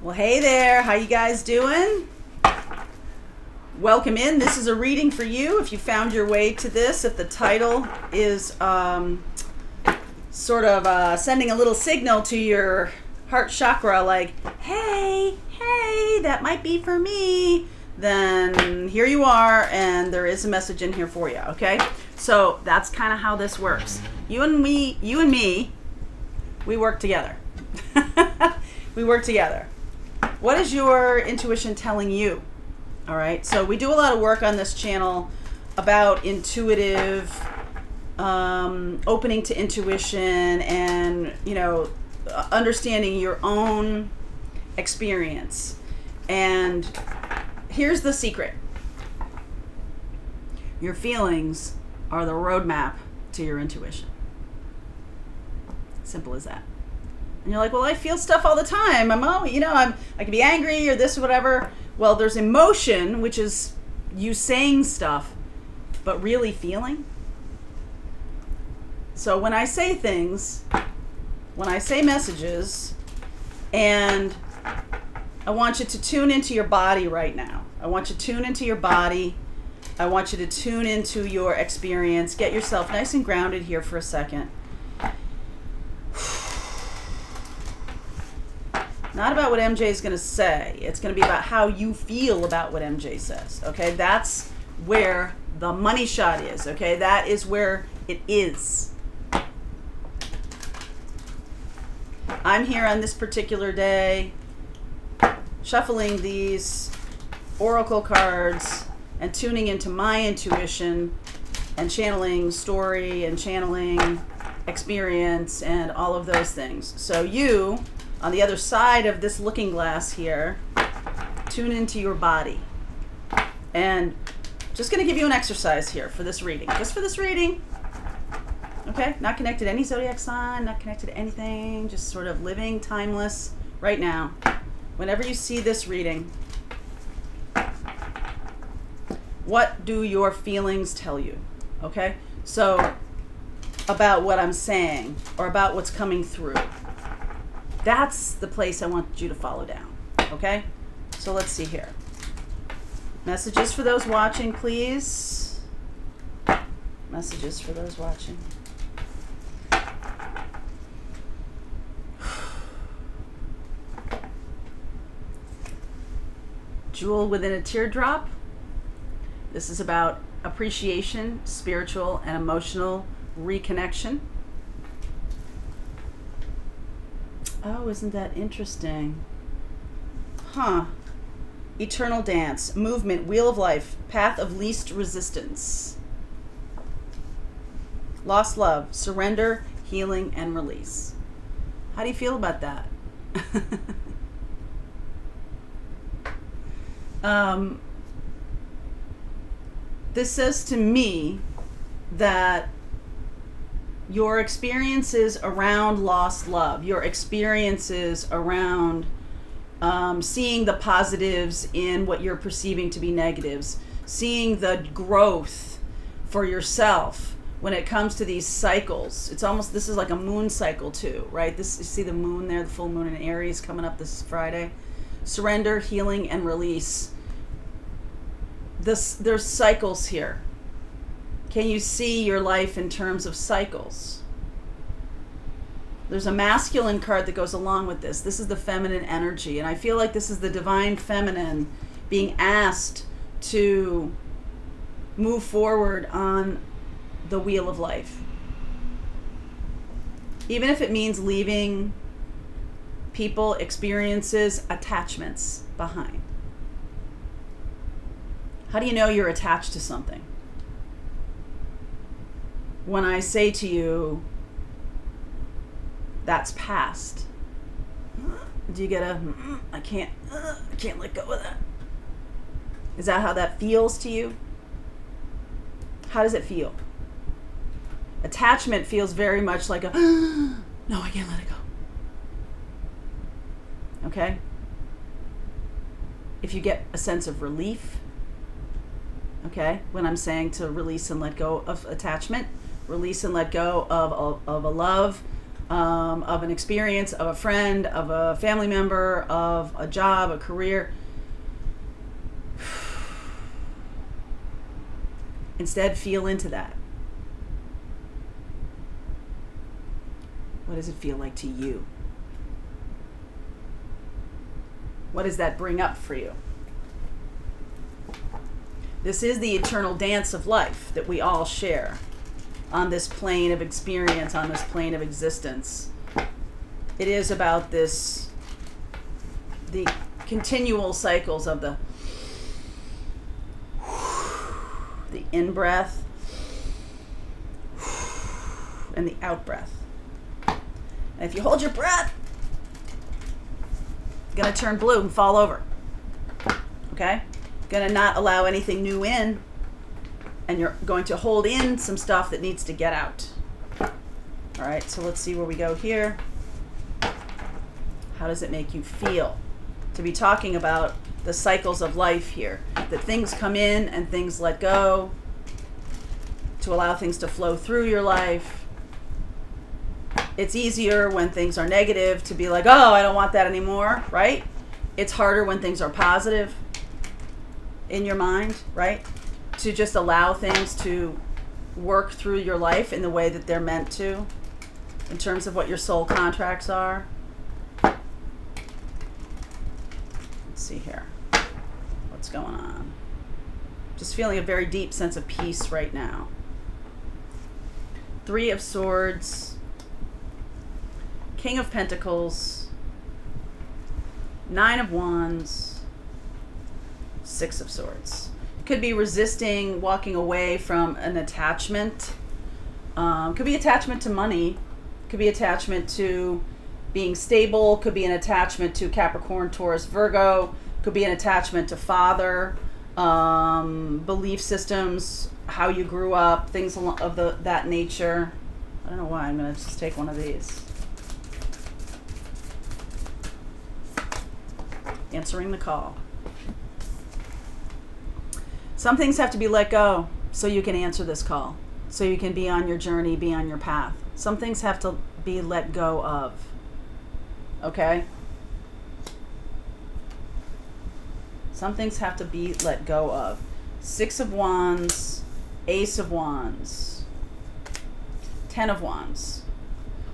Well, hey there. How you guys doing? Welcome in. This is a reading for you. If you found your way to this, if the title is sort of sending a little signal to your heart chakra like, hey, that might be for me, then here you are, and there is a message in here for you, okay? So that's kind of how this works. You and me, we work together. We work together. What is your intuition telling you? All right, so we do a lot of work on this channel about intuitive, opening to intuition and, understanding your own experience. And here's the secret. Your feelings are the roadmap to your intuition. Simple as that. And you're like, well, I feel stuff all the time. I can be angry or this or whatever. Well, there's emotion, which is you saying stuff, but really feeling. So when I say things, when I say messages, and I want you to tune into your body right now. I want you to tune into your body. I want you to tune into your experience. Get yourself nice and grounded here for a second. Not about what MJ is going to say. It's going to be about how you feel about what MJ says. Okay, that's where the money shot is. Okay, that is where it is. I'm here on this particular day, shuffling these oracle cards and tuning into my intuition and channeling story and channeling experience and all of those things. So you, on the other side of this looking glass here, tune into your body. And just going to give you an exercise here for this reading. Just for this reading. Okay? Not connected to any zodiac sign, not connected to anything. Just sort of living, timeless, right now. Whenever you see this reading, what do your feelings tell you? Okay? So, about what I'm saying or about what's coming through. That's the place I want you to follow down, okay? So let's see here. Messages for those watching, please. Messages for those watching. Jewel within a teardrop. This is about appreciation, spiritual and emotional reconnection. Oh, isn't that interesting? Huh. Eternal dance, movement, wheel of life, path of least resistance. Lost love, surrender, healing, and release. How do you feel about that? This says to me that your experiences around lost love, your experiences around seeing the positives in what you're perceiving to be negatives, seeing the growth for yourself when it comes to these cycles. It's almost, this is like a moon cycle too, right? This, you see the moon there, the full moon in Aries coming up this Friday. Surrender, healing, and release. There's cycles here. Can you see your life in terms of cycles? There's a masculine card that goes along with this. This is the feminine energy. And I feel like this is the divine feminine being asked to move forward on the wheel of life. Even if it means leaving people, experiences, attachments behind. How do you know you're attached to something? When I say to you, that's past, do you get I can't let go of that? Is that how that feels to you? How does it feel? Attachment feels very much like a, no, I can't let it go. Okay? If you get a sense of relief, okay, when I'm saying to release and let go of attachment, release and let go of a love, of an experience, of a friend, of a family member, of a job, a career. Instead, feel into that. What does it feel like to you? What does that bring up for you? This is the eternal dance of life that we all share on this plane of experience, on this plane of existence. It is about the continual cycles of the in-breath and the out-breath. And if you hold your breath, you're going to turn blue and fall over. Okay? Going to not allow anything new in, and you're going to hold in some stuff that needs to get out. All right, so let's see where we go here. How does it make you feel to be talking about the cycles of life here? That things come in and things let go, to allow things to flow through your life. It's easier when things are negative to be like, oh, I don't want that anymore, right? It's harder when things are positive in your mind, right? To just allow things to work through your life in the way that they're meant to, in terms of what your soul contracts are. Let's see here. What's going on? Just feeling a very deep sense of peace right now. 3 of Swords, King of Pentacles, 9 of Wands, 6 of Swords. Could be resisting walking away from an attachment. Could be attachment to money. Could be attachment to being stable. Could be an attachment to Capricorn, Taurus, Virgo. Could be an attachment to father, belief systems, how you grew up, things of that nature. I don't know why. I'm going to just take one of these. Answering the call. Some things have to be let go so you can answer this call, so you can be on your journey, be on your path. Some things have to be let go of. Okay? Some things have to be let go of. 6 of Wands, Ace of Wands, 10 of Wands.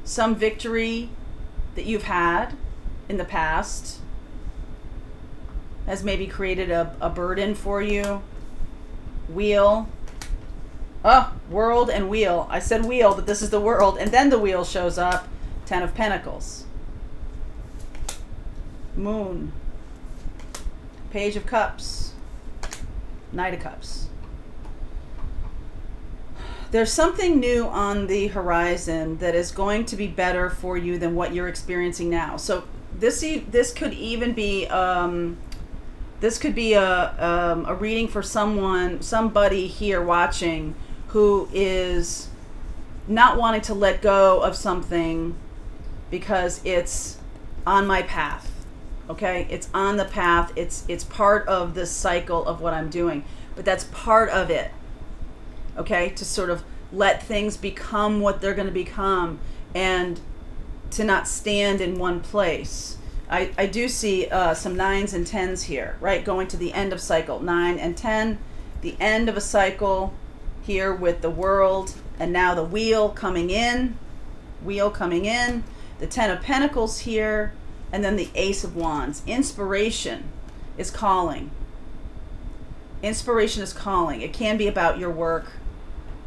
Some victory that you've had in the past has maybe created a burden for you. Wheel. Oh, world and wheel. I said wheel, but this is the world. And then the wheel shows up. 10 of Pentacles. Moon. Page of Cups. Knight of Cups. There's something new on the horizon that is going to be better for you than what you're experiencing now. So this could even be this could be a reading for somebody here watching who is not wanting to let go of something because it's on my path. Okay, it's on the path. It's part of this cycle of what I'm doing, but that's part of it. Okay, to sort of let things become what they're going to become, and to not stand in one place. I do see some 9s and 10s here, right? Going to the end of cycle. 9 and 10, the end of a cycle here with the world, and now the wheel coming in. Wheel coming in. The 10 of Pentacles here, and then the Ace of Wands. Inspiration is calling. Inspiration is calling. It can be about your work.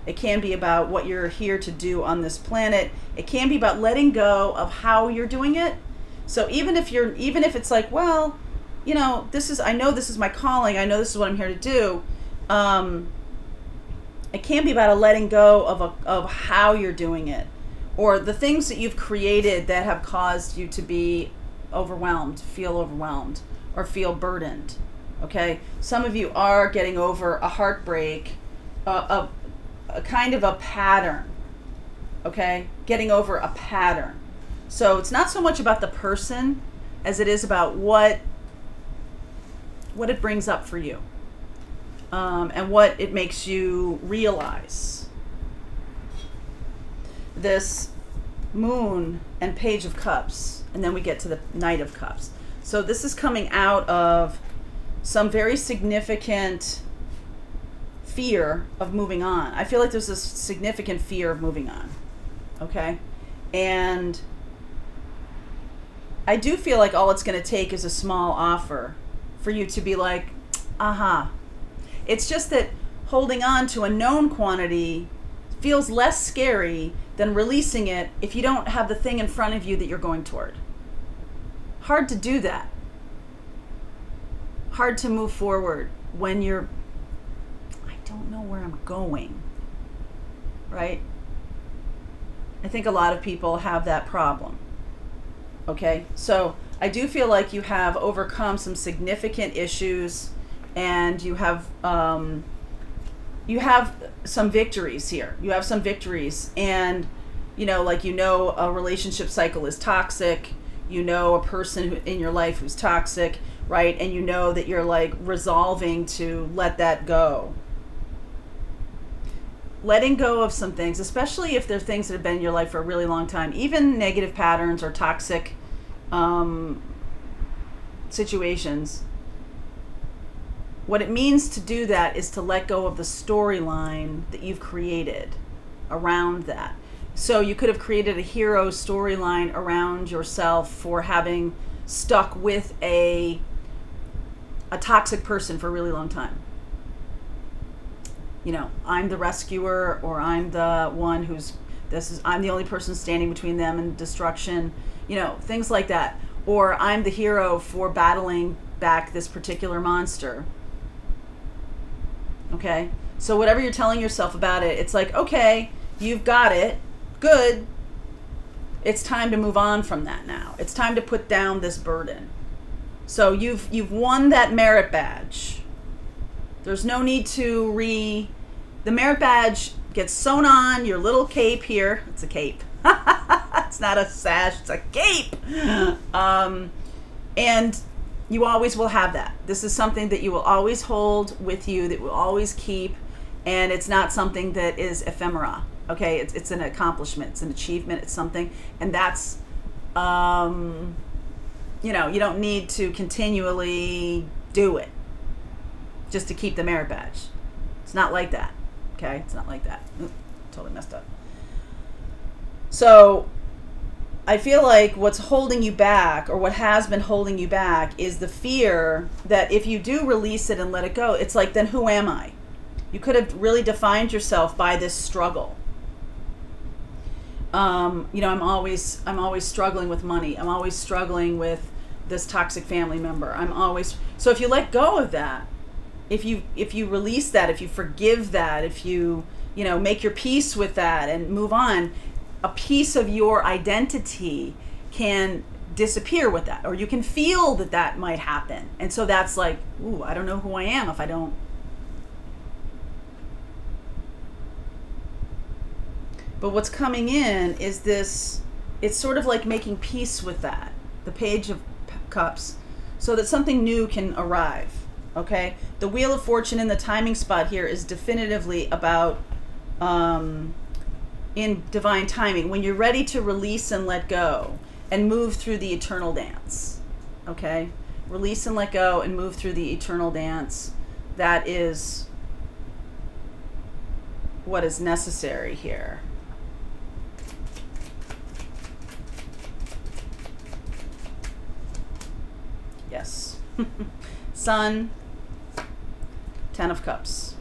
It can be about what you're here to do on this planet. It can be about letting go of how you're doing it. So even if it's like, well, you know, I know this is my calling. I know this is what I'm here to do. It can be about a letting go of how you're doing it, or the things that you've created that have caused you to be overwhelmed, feel overwhelmed, or feel burdened. Okay, some of you are getting over a heartbreak, a kind of a pattern. Okay, getting over a pattern. So it's not so much about the person as it is about what it brings up for you, and what it makes you realize. This Moon and Page of Cups, and then we get to the Knight of Cups. So this is coming out of some very significant fear of moving on. I feel like there's a significant fear of moving on. Okay? And I do feel like all it's going to take is a small offer for you to be like, aha. It's just that holding on to a known quantity feels less scary than releasing it if you don't have the thing in front of you that you're going toward. Hard to do that. Hard to move forward when you're, I don't know where I'm going, right? I think a lot of people have that problem. Okay, so I do feel like you have overcome some significant issues, and you have some victories here. You have some victories, and a relationship cycle is toxic. You know a person in your life who's toxic, right? And you know that you're like resolving to let that go. Letting go of some things, especially if they're things that have been in your life for a really long time, even negative patterns or toxic situations. What it means to do that is to let go of the storyline that you've created around that. So you could have created a hero storyline around yourself for having stuck with a toxic person for a really long time. I'm the rescuer, or I'm the one I'm the only person standing between them and destruction, things like that. Or I'm the hero for battling back this particular monster. Okay? So whatever you're telling yourself about it, it's like, okay, you've got it. Good. It's time to move on from that now. It's time to put down this burden. So you've won that merit badge. There's no need to the merit badge gets sewn on your little cape here. It's a cape. It's not a sash, it's a cape. And you always will have that. This is something that you will always hold with you, that will always keep, and it's not something that is ephemera. Okay, it's an accomplishment, it's an achievement, it's something, and that's, you don't need to continually do it just to keep the merit badge. It's not like that. Okay, it's not like that. Ooh, totally messed up. So I feel like what's holding you back, or what has been holding you back, is the fear that if you do release it and let it go, it's like, then who am I? You could have really defined yourself by this struggle. I'm always struggling with money. I'm always struggling with this toxic family member. So if you let go of that, if you release that, if you forgive that, if you make your peace with that and move on, a piece of your identity can disappear with that, or you can feel that might happen. And so that's like, ooh, I don't know who I am if I don't. But what's coming in is this, it's sort of like making peace with that, the Page of Cups, so that something new can arrive. Okay? The Wheel of Fortune in the timing spot here is definitively about in divine timing, when you're ready to release and let go and move through the eternal dance. Okay? Release and let go and move through the eternal dance. That is what is necessary here. Yes. Sun, 10 of Cups.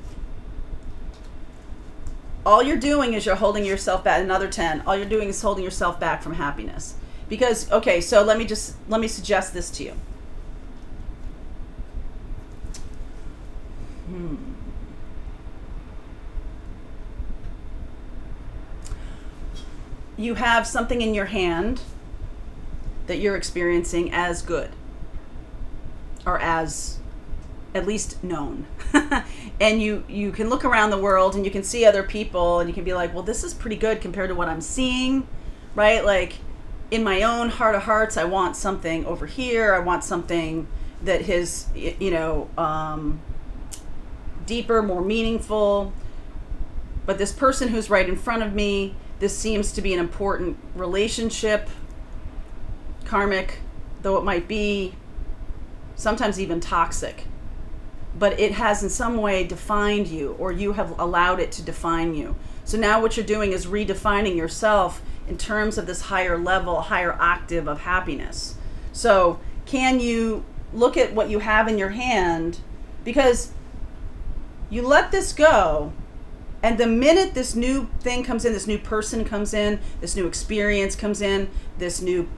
All you're doing is you're holding yourself back. Another 10. All you're doing is holding yourself back from happiness. Because, okay, so let me suggest this to you. You have something in your hand that you're experiencing as good, or as at least known. And you can look around the world and you can see other people and you can be like, well, this is pretty good compared to what I'm seeing, right? Like, in my own heart of hearts, I want something over here. I want something that is, deeper, more meaningful. But this person who's right in front of me, This seems to be an important relationship, karmic, though it might be, sometimes even toxic. But it has in some way defined you, or you have allowed it to define you. So now what you're doing is redefining yourself in terms of this higher level, higher octave of happiness. So can you look at what you have in your hand? Because you let this go, and the minute this new thing comes in, this new person comes in, this new experience comes in, this new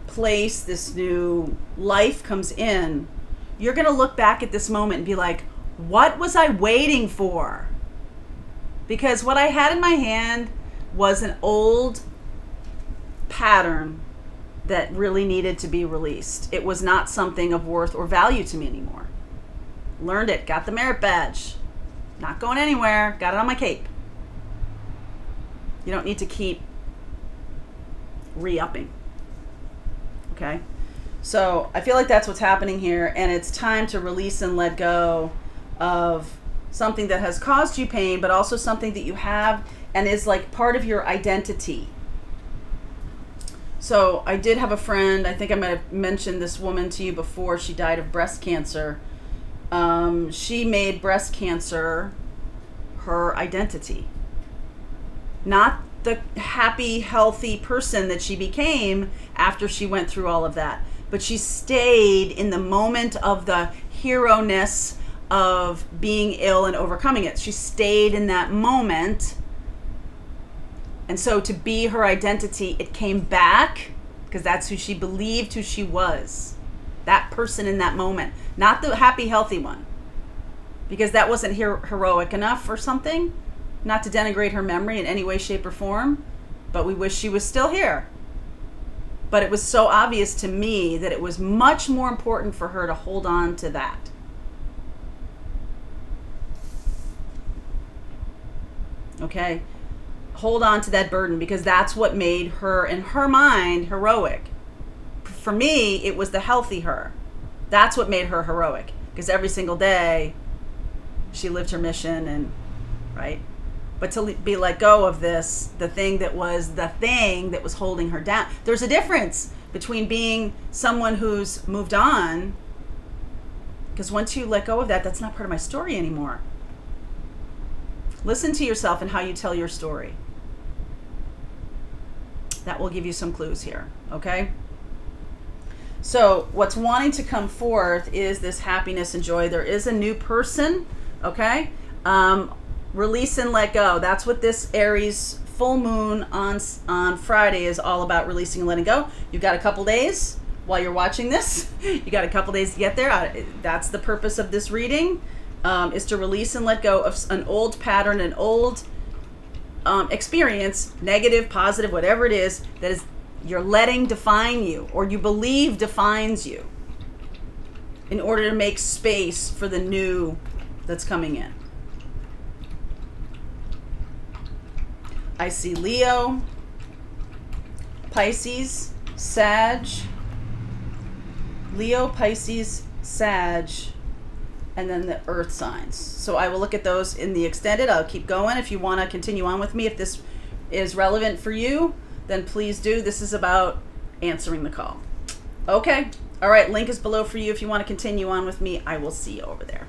place, this new life comes in, you're going to look back at this moment and be like, what was I waiting for? Because what I had in my hand was an old pattern that really needed to be released. It was not something of worth or value to me anymore. Learned it, got the merit badge. Not going anywhere, got it on my cape. You don't need to keep re-upping. Okay? So I feel like that's what's happening here, and it's time to release and let go of something that has caused you pain, but also something that you have and is like part of your identity. So I did have a friend, I think I might have mentioned this woman to you before. She died of breast cancer. She made breast cancer her identity. Not the happy, healthy person that she became after she went through all of that. But she stayed in the moment of the hero-ness of being ill and overcoming it. She stayed in that moment. And so to be her identity, it came back because that's who she believed, who she was. That person in that moment. Not the happy, healthy one. Because that wasn't heroic enough or something. Not to denigrate her memory in any way, shape, or form. But we wish she was still here. But it was so obvious to me that it was much more important for her to hold on to that. Okay? Hold on to that burden, because that's what made her, in her mind, heroic. For me, it was the healthy her. That's what made her heroic. Because every single day, she lived her mission, and right? But to be let go of this, the thing that was holding her down. There's a difference between being someone who's moved on, because once you let go of that, that's not part of my story anymore. Listen to yourself and how you tell your story. That will give you some clues here, okay? So what's wanting to come forth is this happiness and joy. There is a new person, okay? Release and let go. That's what this Aries full moon on Friday is all about, releasing and letting go. You've got a couple days while you're watching this. You got a couple days to get there. That's the purpose of this reading, is to release and let go of an old pattern, an old experience, negative, positive, whatever it is, that is you're letting define you, or you believe defines you, in order to make space for the new that's coming in. I see Leo, Pisces, Sag, Leo, Pisces, Sag, and then the earth signs. So I will look at those in the extended. I'll keep going. If you want to continue on with me, if this is relevant for you, then please do. This is about answering the call. Okay. All right. Link is below for you if you want to continue on with me. I will see you over there.